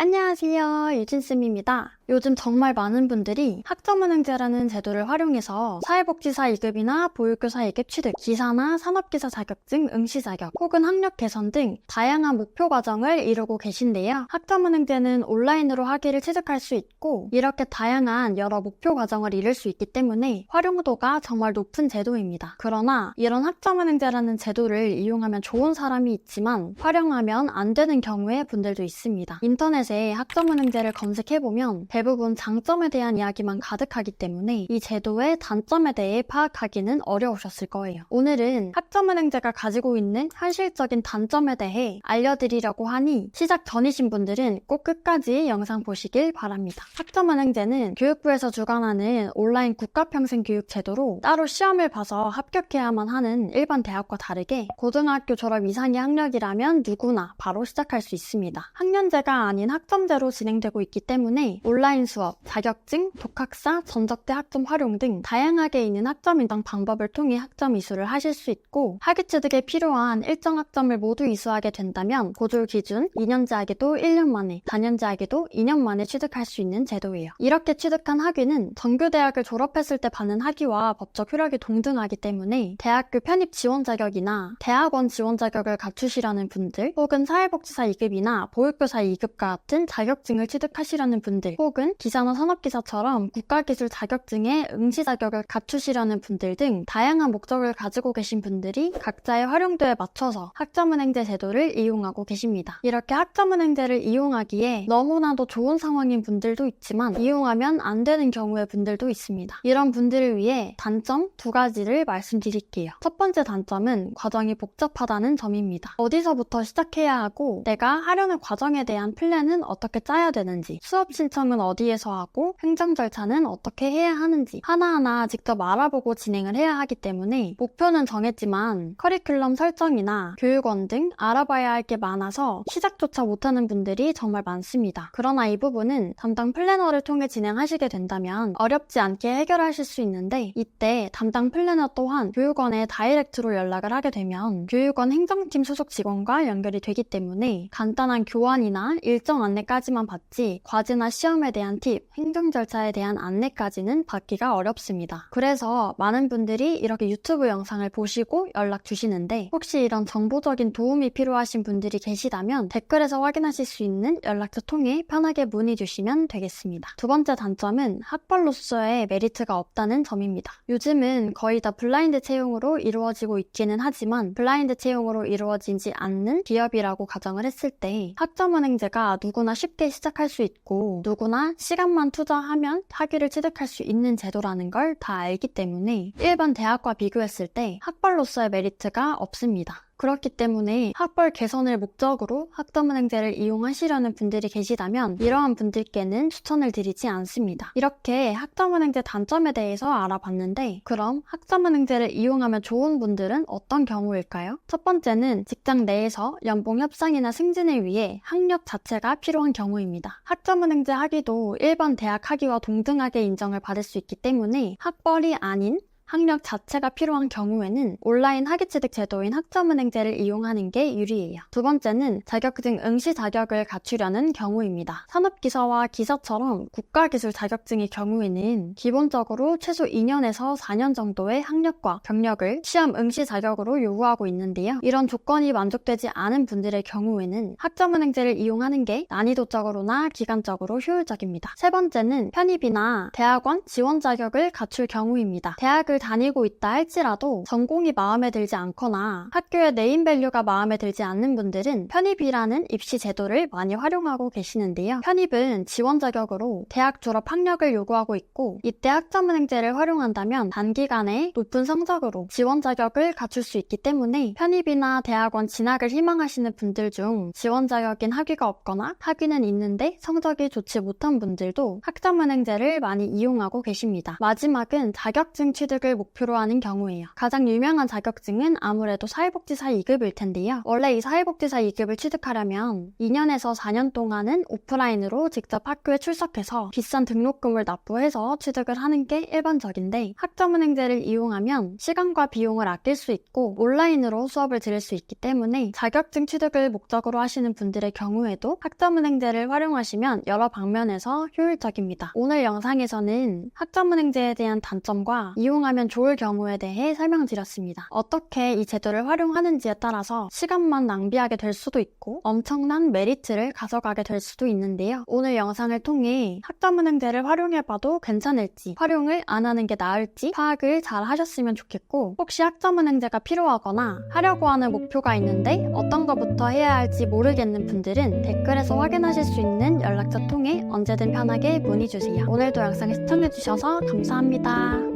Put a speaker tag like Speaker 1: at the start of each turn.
Speaker 1: 안녕하세요, 유진쌤입니다. 요즘 정말 많은 분들이 학점은행제라는 제도를 활용해서 사회복지사 2급이나 보육교사 2급 취득, 기사나 산업기사 자격증 응시 자격, 혹은 학력 개선 등 다양한 목표 과정을 이루고 계신데요. 학점은행제는 온라인으로 학위를 취득할 수 있고 이렇게 다양한 여러 목표 과정을 이룰 수 있기 때문에 활용도가 정말 높은 제도입니다. 그러나 이런 학점은행제라는 제도를 이용하면 좋은 사람이 있지만 활용하면 안 되는 경우의 분들도 있습니다. 인터넷에 학점은행제를 검색해보면 대부분 장점에 대한 이야기만 가득하기 때문에 이 제도의 단점에 대해 파악하기는 어려우셨을 거예요. 오늘은 학점은행제가 가지고 있는 현실적인 단점에 대해 알려드리려고 하니 시작 전이신 분들은 꼭 끝까지 영상 보시길 바랍니다. 학점은행제는 교육부에서 주관하는 온라인 국가평생교육 제도로 따로 시험을 봐서 합격해야만 하는 일반 대학과 다르게 고등학교 졸업 이상의 학력이라면 누구나 바로 시작할 수 있습니다. 학년제가 아닌 학점제로 진행되고 있기 때문에 온라인 수업, 자격증, 독학사, 전적대 학점 활용 등 다양하게 있는 학점 인정 방법을 통해 학점 이수를 하실 수 있고 학위 취득에 필요한 일정 학점을 모두 이수하게 된다면 고졸 기준 2년제 학위도 1년 만에, 4년제 학위도 2년 만에 취득할 수 있는 제도예요. 이렇게 취득한 학위는 정규대학을 졸업했을 때 받는 학위와 법적 효력이 동등하기 때문에 대학교 편입 지원 자격이나 대학원 지원 자격을 갖추시려는 분들, 혹은 사회복지사 2급이나 보육교사 2급과 같은 자격증을 취득하시려는 분들, 혹은 기사나 산업기사처럼 국가기술 자격증의 응시 자격을 갖추시려는 분들 등 다양한 목적을 가지고 계신 분들이 각자의 활용도에 맞춰서 학점은행제 제도를 이용하고 계십니다. 이렇게 학점은행제를 이용하기에 너무나도 좋은 상황인 분들도 있지만 이용하면 안 되는 경우의 분들도 있습니다. 이런 분들을 위해 단점 2가지를 말씀드릴게요. 첫 번째 단점은 과정이 복잡하다는 점입니다. 어디서부터 시작해야 하고 내가 하려는 과정에 대한 플랜은 어떻게 짜야 되는지, 수업 신청은 어디에서 하고 행정 절차는 어떻게 해야 하는지 하나하나 직접 알아보고 진행을 해야 하기 때문에 목표는 정했지만 커리큘럼 설정이나 교육원 등 알아봐야 할 게 많아서 시작조차 못하는 분들이 정말 많습니다. 그러나 이 부분은 담당 플래너를 통해 진행하시게 된다면 어렵지 않게 해결하실 수 있는데 이때 담당 플래너 또한 교육원에 다이렉트로 연락을 하게 되면 교육원 행정팀 소속 직원과 연결이 되기 때문에 간단한 교환이나 일정 안내까지만 받지 과제나 시험에 대한 팁, 행정 절차에 대한 안내까지는 받기가 어렵습니다. 그래서 많은 분들이 이렇게 유튜브 영상을 보시고 연락 주시는데 혹시 이런 정보적인 도움이 필요하신 분들이 계시다면 댓글에서 확인하실 수 있는 연락처 통해 편하게 문의 주시면 되겠습니다. 두 번째 단점은 학벌로서의 메리트가 없다는 점입니다. 요즘은 거의 다 블라인드 채용으로 이루어지고 있기는 하지만 블라인드 채용으로 이루어지지 않는 기업이라고 가정을 했을 때 학점은행제가 누구나 쉽게 시작할 수 있고 누구나 시간만 투자하면 학위를 취득할 수 있는 제도라는 걸 다 알기 때문에 일반 대학과 비교했을 때 학벌로서의 메리트가 없습니다. 그렇기 때문에 학벌 개선을 목적으로 학점은행제를 이용하시려는 분들이 계시다면 이러한 분들께는 추천을 드리지 않습니다. 이렇게 학점은행제 단점에 대해서 알아봤는데 그럼 학점은행제를 이용하면 좋은 분들은 어떤 경우일까요? 첫 번째는 직장 내에서 연봉 협상이나 승진을 위해 학력 자체가 필요한 경우입니다. 학점은행제 학위도 일반 대학 학위와 동등하게 인정을 받을 수 있기 때문에 학벌이 아닌 학력 자체가 필요한 경우에는 온라인 학위취득 제도인 학점은행제를 이용하는 게 유리해요. 두 번째는 자격증 응시 자격을 갖추려는 경우입니다. 산업기사와 기사처럼 국가기술 자격증의 경우에는 기본적으로 최소 2년에서 4년 정도의 학력과 경력을 시험 응시 자격으로 요구하고 있는데요. 이런 조건이 만족되지 않은 분들의 경우에는 학점은행제를 이용하는 게 난이도적으로나 기간적으로 효율적입니다. 세 번째는 편입이나 대학원 지원 자격을 갖출 경우입니다. 대학을 다니고 있다 할지라도 전공이 마음에 들지 않거나 학교의 네임밸류가 마음에 들지 않는 분들은 편입이라는 입시 제도를 많이 활용하고 계시는데요. 편입은 지원 자격으로 대학 졸업 학력을 요구하고 있고 이때 학점은행제를 활용한다면 단기간에 높은 성적으로 지원 자격을 갖출 수 있기 때문에 편입이나 대학원 진학을 희망하시는 분들 중 지원 자격인 학위가 없거나 학위는 있는데 성적이 좋지 못한 분들도 학점은행제를 많이 이용하고 계십니다. 마지막은 자격증 취득을 취득을 목표로 하는 경우예요. 가장 유명한 자격증은 아무래도 사회복지사 2급일 텐데요. 원래 이 사회복지사 2급을 취득하려면 2년에서 4년 동안은 오프라인으로 직접 학교에 출석해서 비싼 등록금을 납부해서 취득을 하는 게 일반적인데, 학점은행제를 이용하면 시간과 비용을 아낄 수 있고 온라인으로 수업을 들을 수 있기 때문에 자격증 취득을 목적으로 하시는 분들의 경우에도 학점은행제를 활용하시면 여러 방면에서 효율적입니다. 오늘 영상에서는 학점은행제에 대한 단점과 이용하면 좋을 경우에 대해 설명드렸습니다. 어떻게 이 제도를 활용하는지에 따라서 시간만 낭비하게 될 수도 있고 엄청난 메리트를 가져가게 될 수도 있는데요. 오늘 영상을 통해 학점은행제를 활용해봐도 괜찮을지, 활용을 안 하는 게 나을지 파악을 잘 하셨으면 좋겠고, 혹시 학점은행제가 필요하거나 하려고 하는 목표가 있는데 어떤 것부터 해야 할지 모르겠는 분들은 댓글에서 확인하실 수 있는 연락처 통해 언제든 편하게 문의주세요. 오늘도 영상을 시청해주셔서 감사합니다.